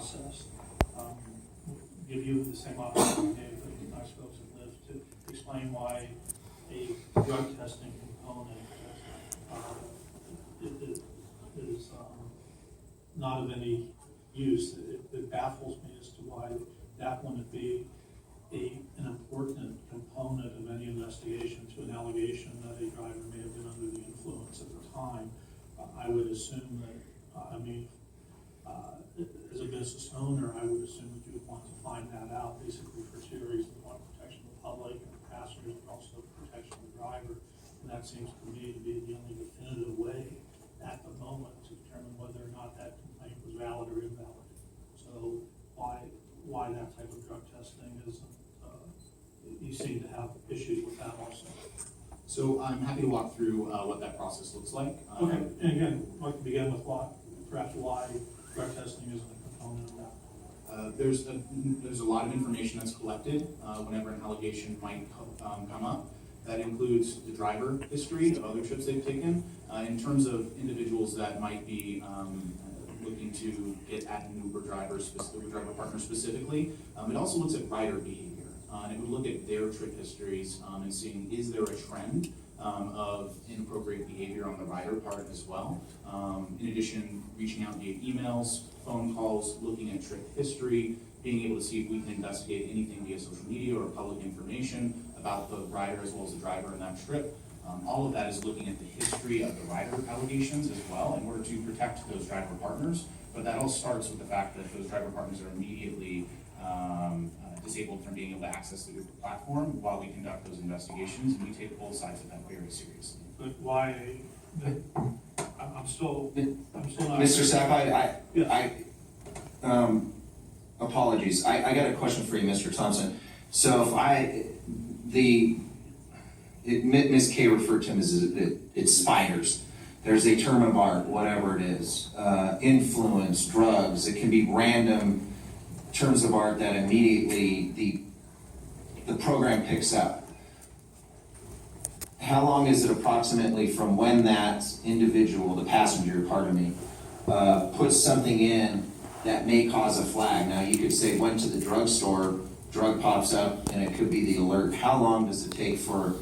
process. Give you the same opportunity that you nice folks have lived to explain why a drug testing component is not of any use. It baffles me as to why that wouldn't be an important component of any investigation to an allegation that a driver may have been under the influence at the time. I would assume that, as a business owner, I would assume that you would want to find that out basically for two reasons: one, protection of the public and the passengers, but also protection of the driver. And that seems to me to be the only definitive way at the moment to determine whether or not that complaint was valid or invalid. So why that type of drug testing isn't, you seem to have issues with that also. So I'm happy to walk through what that process looks like. Okay, and again, I'd like to begin with why drug testing isn't a component of that. There's a lot of information that's collected whenever an allegation might come up. That includes the driver history of other trips they've taken. In terms of individuals that might be looking to get at an Uber driver partner specifically, it also looks at rider behavior. And it would look at their trip histories and seeing, is there a trend of inappropriate behavior on the rider part as well. In addition, reaching out via emails, phone calls, looking at trip history, being able to see if we can investigate anything via social media or public information about the rider as well as the driver in that trip. All of that is looking at the history of the rider allegations as well in order to protect those driver partners. But that all starts with the fact that those driver partners are immediately disabled from being able to access the Uber platform while we conduct those investigations, and we take both sides of that very seriously. But why, I'm still not. Mr. Sapp, Yes. Apologies. I got a question for you, Mr. Thompson. So Ms. K referred to them as it's spiders. There's a term of art, whatever it is, influence, drugs. It can be random terms of art that immediately the program picks up. How long is it approximately from when that individual, the passenger, puts something in that may cause a flag? Now, you could say went to the drugstore, drug pops up, and it could be the alert. How long does it take for,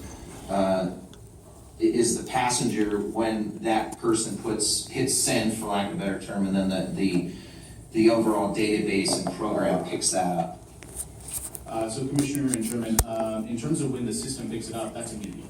is the passenger when that person hits send, for lack of a better term, and then the overall database and program picks that up? So Commissioner and Chairman, in terms of when the system picks it up, that's immediate.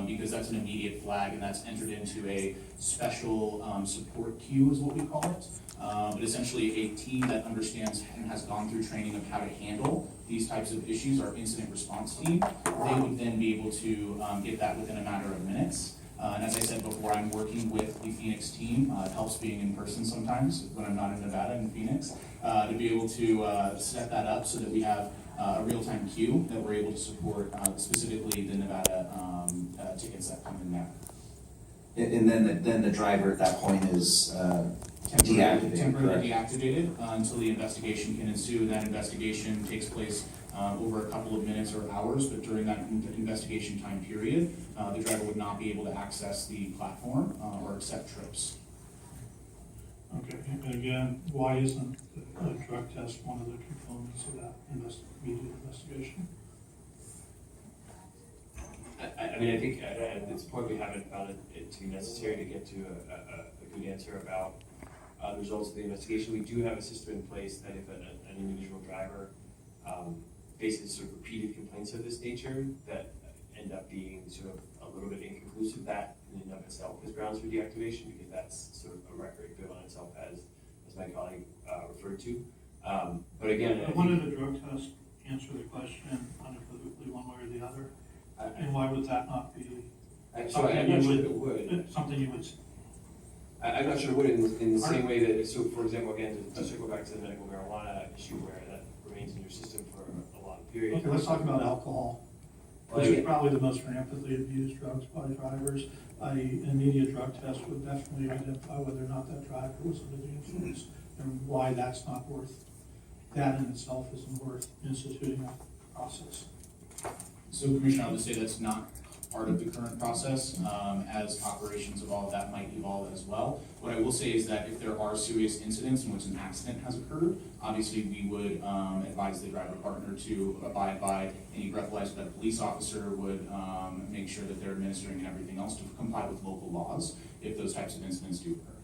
Because that's an immediate flag and that's entered into a special support queue is what we call it. But essentially a team that understands and has gone through training of how to handle these types of issues, our incident response team, they would then be able to get that within a matter of minutes. And as I said before, I'm working with the Phoenix team. It helps being in person sometimes when I'm not in Nevada and Phoenix, to be able to set that up so that we have a real-time queue that we're able to support specifically the Nevada tickets that come in there. And then the driver at that point is temporarily deactivated until the investigation can ensue. That investigation takes place over a couple of minutes or hours, but during that investigation time period, the driver would not be able to access the platform or accept trips. Okay, and again, why isn't a drug test one of the components of that immediate investigation? I mean, I think at this point we haven't found it to be necessary to get to a good answer about the results of the investigation. We do have a system in place that if an individual driver faces sort of repeated complaints of this nature that end up being sort of a little bit inconclusive, that in and of itself is grounds for deactivation, because that's sort of a record built on itself, as my colleague referred to. But again, Why did a drug test answer the question unequivocally one way or the other? And why would that not be something I'm not sure it would. Something you would? I'm not sure it would in the same way that, so for example, again, to circle back to the medical marijuana issue where that remains in your system for a long period. Okay, let's talk about alcohol, which is probably the most rampantly abused drugs by drivers. An immediate drug test would definitely identify whether or not that driver was under the influence, and why that's not worth, that in itself isn't worth instituting a process. So Commissioner, I'll just say that's not part of the current process. As operations evolve, that might evolve as well. What I will say is that if there are serious incidents in which an accident has occurred, obviously we would advise the driver partner to abide by any breathalyzer that a police officer would make sure that they're administering and everything else to comply with local laws if those types of incidents do occur.